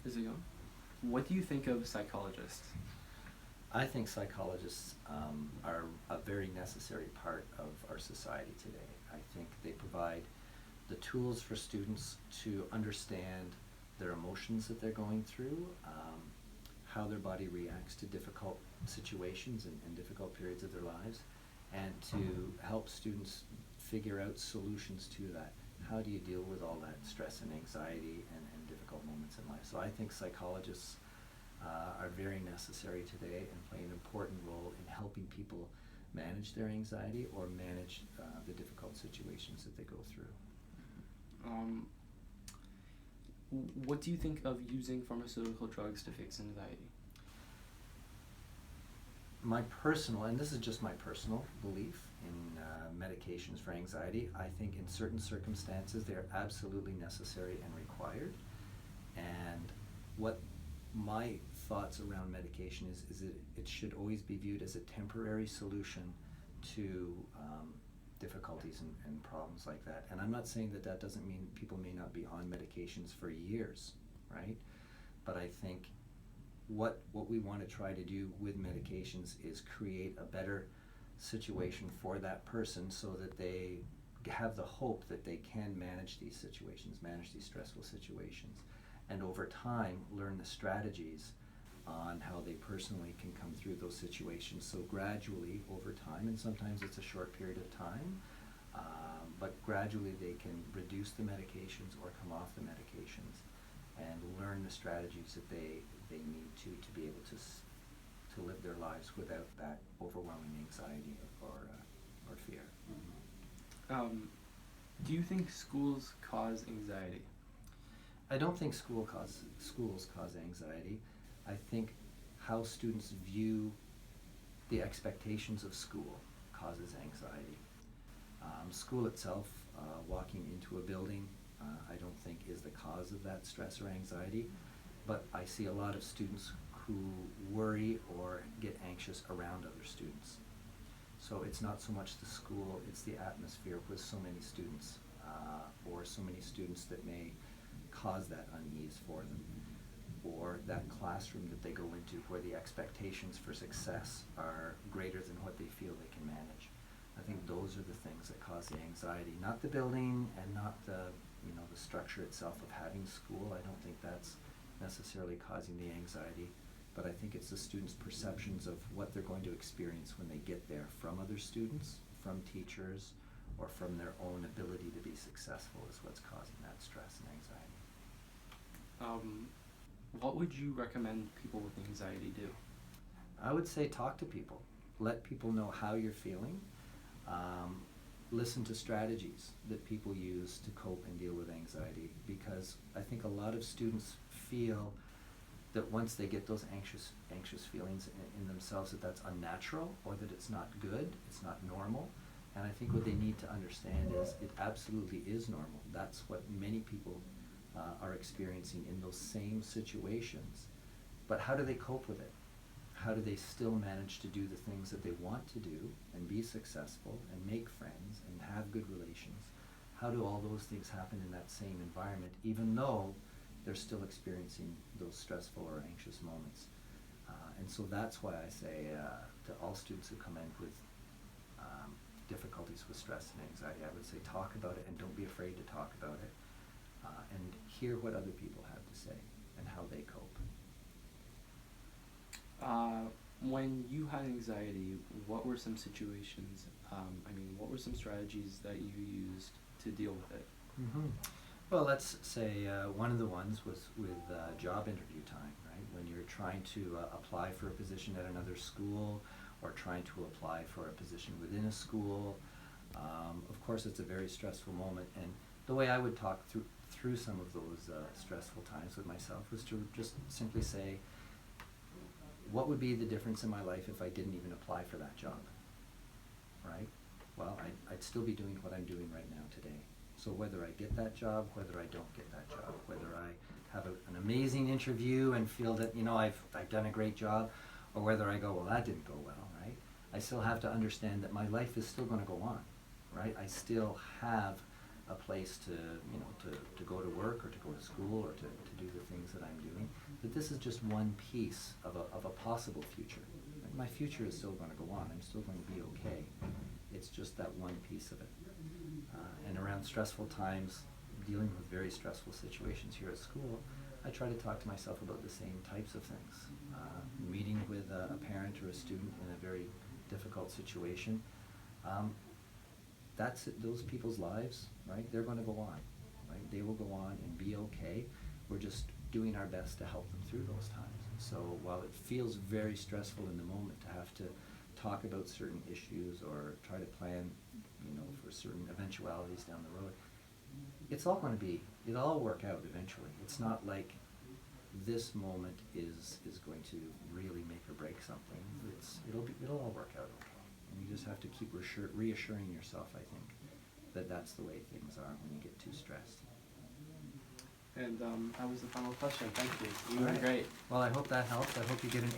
Is it going? What do you think of psychologists? I think psychologists are a very necessary part of our society today. I think they provide the tools for students to understand their emotions that they're going through, how their body reacts to difficult situations and difficult periods of their lives, and to help students figure out solutions to that. How do you deal with all that stress and anxiety and difficult moments in life? So I think psychologists are very necessary today and play an important role in helping people manage their anxiety or manage the difficult situations that they go through. Um, what do you think of using pharmaceutical drugs to fix anxiety? My personal, and this is just my personal belief in medications for anxiety, I think in certain circumstances they're absolutely necessary and required. And what my thoughts around medication is that it should always be viewed as a temporary solution to difficulties and problems like that. And I'm not saying that that doesn't mean people may not be on medications for years, right? But I think what we want to try to do with medications is create a better situation for that person so that they have the hope that they can manage these situations, manage these stressful situations, and over time learn the strategies on how they personally can come through those situations. So gradually over time, and sometimes it's a short period of time, but gradually they can reduce the medications or come off the medications and learn the strategies that they need to be able to live their lives without that overwhelming anxiety or fear. Do you think schools cause anxiety? I don't think schools cause anxiety. I think how students view the expectations of school causes anxiety. School itself, walking into a building, I don't think is the cause of that stress or anxiety, but I see a lot of students who worry or get anxious around other students. So it's not so much the school, it's the atmosphere with so many students, or so many students that may cause that unease for them, or that classroom that they go into where the expectations for success are greater than what they feel they can manage. I think those are the things that cause the anxiety, not the building and not the structure itself of having school. I don't think that's necessarily causing the anxiety, but I think it's the students' perceptions of what they're going to experience when they get there from other students, from teachers, or from their own ability to be successful is what's causing that stress and anxiety. What would you recommend people with anxiety do? I would say talk to people. Let people know how you're feeling. Listen to strategies that people use to cope and deal with anxiety, because I think a lot of students feel that once they get those anxious feelings in themselves, that that's unnatural or that it's not good, it's not normal. And I think what they need to understand is it absolutely is normal. That's what many people are experiencing in those same situations. But how do they cope with it? How do they still manage to do the things that they want to do and be successful and make friends and have good relations? How do all those things happen in that same environment, even though they're still experiencing those stressful or anxious moments? And so that's why I say to all students who come in with difficulties with stress and anxiety, I would say talk about it and don't be afraid to talk about it, and hear what other people have to say and how they cope. When you had anxiety, what were some situations, what were some strategies that you used to deal with it? Mm-hmm. Well, let's say one of the ones was with job interview time, right? When you're trying to apply for a position at another school or trying to apply for a position within a school. Of course, it's a very stressful moment, and the way I would talk through some of those stressful times with myself was to just simply say, what would be the difference in my life if I didn't even apply for that job, right? Well, I'd still be doing what I'm doing right now today. So whether I get that job, whether I don't get that job, whether I have an amazing interview and feel that, I've done a great job, or whether I go, well, that didn't go well, right? I still have to understand that my life is still going to go on, right? I still have a place to, you know, to go to work or to go to school or to do the things that I'm doing, that this is just one piece of a possible future. My future is still going to go on. I'm still going to be okay. It's just that one piece of it. And around stressful times, dealing with very stressful situations here at school, I try to talk to myself about the same types of things. Meeting with a parent or a student in a very difficult situation, that's it, those people's lives, right? They're going to go on, right? They will go on and be okay. We're just doing our best to help them through those times. So while it feels very stressful in the moment to have to talk about certain issues or try to plan, you know, for certain eventualities down the road, it's all going to be, it'll all work out eventually. It's not like this moment is going to really make or break something. It'll all work out okay. And you just have to keep reassuring yourself, I think, that that's the way things are when you get too stressed. And that was the final question. Thank you. You All were right. great. Well, I hope that helps. I hope you get an